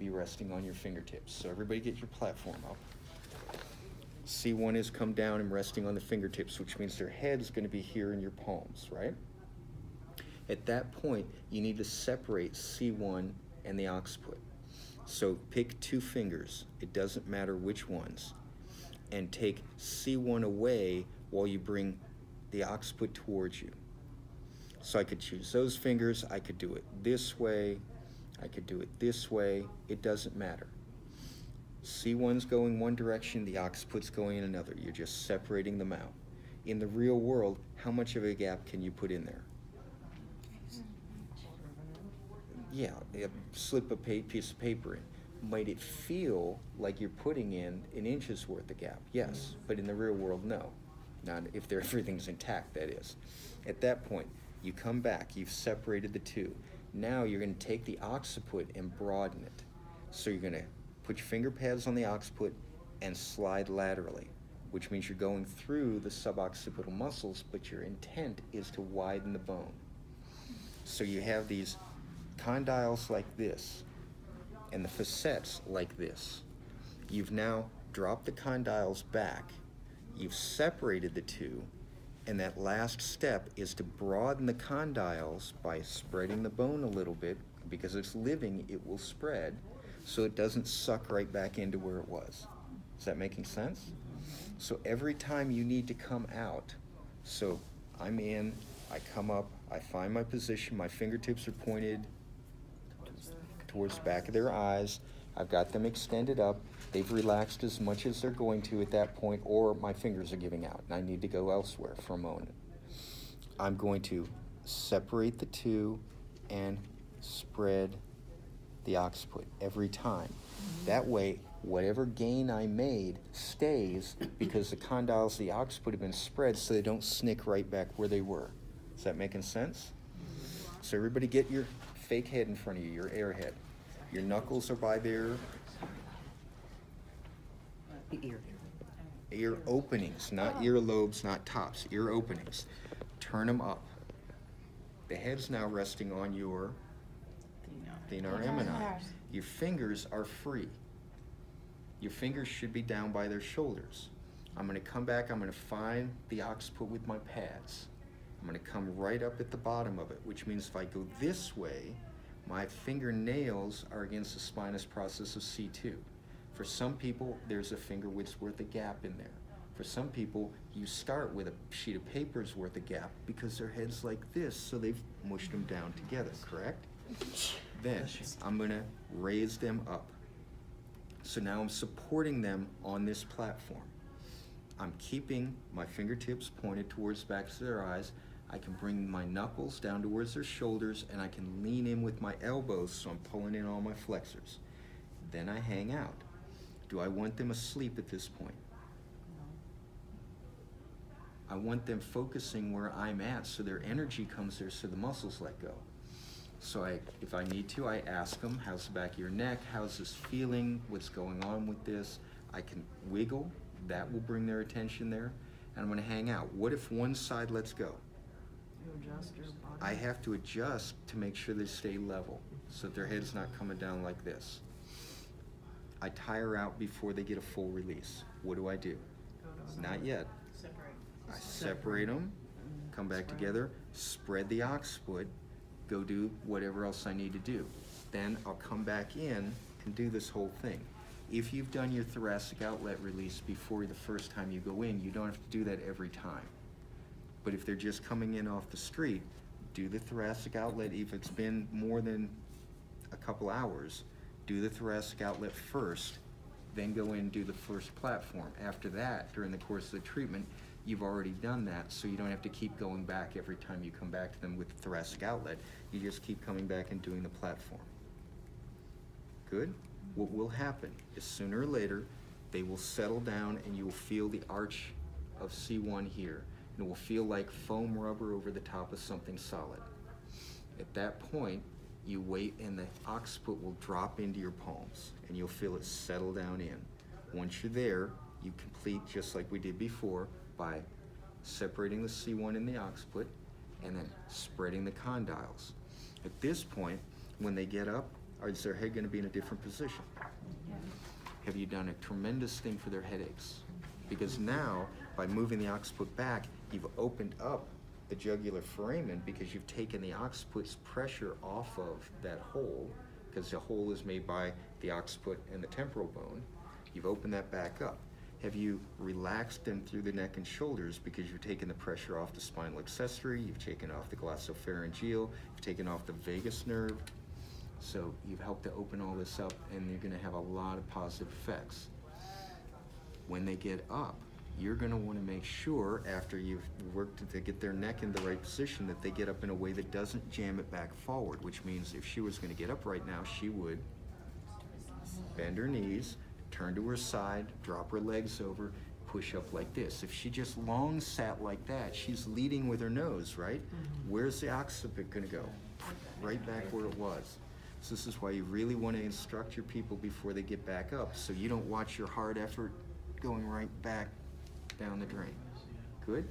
be resting on your fingertips. So everybody get your platform up. C1 is come down and resting on the fingertips, which means their head's going to be here in your palms, right? At that point, you need to separate C1 and the occiput. So pick 2 fingers, it doesn't matter which ones, and take C1 away while you bring the occiput towards you. So I could choose those fingers, I could do it this way, I could do it this way, it doesn't matter. C1's going one direction, the occiput's going in another. You're just separating them out. In the real world, how much of a gap can you put in there? Yeah, slip a piece of paper in. Might it feel like you're putting in an inch's worth of gap? Yes, but in the real world, no. Not if everything's intact, that is. At that point, you come back, you've separated the two. Now you're going to take the occiput and broaden it. So you're going to put your finger pads on the occiput and slide laterally, which means you're going through the suboccipital muscles, but your intent is to widen the bone. So you have these condyles like this, and the facets like this. You've now dropped the condyles back, you've separated the two, and that last step is to broaden the condyles by spreading the bone a little bit. Because it's living, it will spread, so it doesn't suck right back into where it was. Is that making sense? So every time you need to come out, so I'm in, I come up, I find my position, my fingertips are pointed towards the back of their eyes, I've got them extended up, they've relaxed as much as they're going to at that point, or my fingers are giving out and I need to go elsewhere for a moment. I'm going to separate the two and spread the occiput every time. That way, whatever gain I made stays, because the condyles of the occiput have been spread so they don't snick right back where they were. Is that making sense? So everybody get your fake head in front of you, your air head. Your knuckles are by their ear openings, not earlobes, not tops, ear openings. Turn them up. The head's now resting on your thenar eminence. Your fingers are free. Your fingers should be down by their shoulders. I'm going to come back, I'm going to find the occiput with my pads. I'm going to come right up at the bottom of it, which means if I go this way, my fingernails are against the spinous process of C2. For some people, there's a finger width's worth of gap in there. For some people, you start with a sheet of paper's worth of gap because their head's like this, so they've mushed them down together, correct? Then I'm going to raise them up. So now I'm supporting them on this platform. I'm keeping my fingertips pointed towards the backs of their eyes. I can bring my knuckles down towards their shoulders, and I can lean in with my elbows, so I'm pulling in all my flexors. Then I hang out. Do I want them asleep at this point? I want them focusing where I'm at so their energy comes there so the muscles let go. So if I need to, I ask them, how's the back of your neck? How's this feeling? What's going on with this? I can wiggle. That will bring their attention there. And I'm going to hang out. What if one side lets go? You adjust your body. I have to adjust to make sure they stay level so that their head's not coming down like this. I tire out before they get a full release. What do I do? Not yet. Separate. I separate them, come back together, spread the occiput, go do whatever else I need to do. Then I'll come back in and do this whole thing. If you've done your thoracic outlet release before the first time you go in, you don't have to do that every time. But if they're just coming in off the street, do the thoracic outlet. If it's been more than a couple hours, do the thoracic outlet first, then go in and do the first platform. After that, during the course of the treatment, you've already done that, so you don't have to keep going back every time you come back to them with the thoracic outlet. You just keep coming back and doing the platform. Good? What will happen is sooner or later, they will settle down and you will feel the arch of C1 here. And it will feel like foam rubber over the top of something solid. At that point, you wait and the occiput will drop into your palms and you'll feel it settle down in. Once you're there, you complete just like we did before by separating the C1 and the occiput and then spreading the condyles. At this point, when they get up, Or is their head going to be in a different position? Yeah. Have you done a tremendous thing for their headaches? Because now, by moving the occiput back, you've opened up the jugular foramen because you've taken the occiput's pressure off of that hole, because the hole is made by the occiput and the temporal bone. You've opened that back up. Have you relaxed them through the neck and shoulders because you've taken the pressure off the spinal accessory, you've taken off the glossopharyngeal, you've taken off the vagus nerve. So you've helped to open all this up, and you're going to have a lot of positive effects. When they get up, you're going to want to make sure, after you've worked to get their neck in the right position, that they get up in a way that doesn't jam it back forward, which means if she was going to get up right now, she would bend her knees, turn to her side, drop her legs over, push up like this. If she just long sat like that, she's leading with her nose, right? Where's the occiput going to go? Right back where it was. So this is why you really want to instruct your people before they get back up, so you don't watch your hard effort going right back down the drain. Good?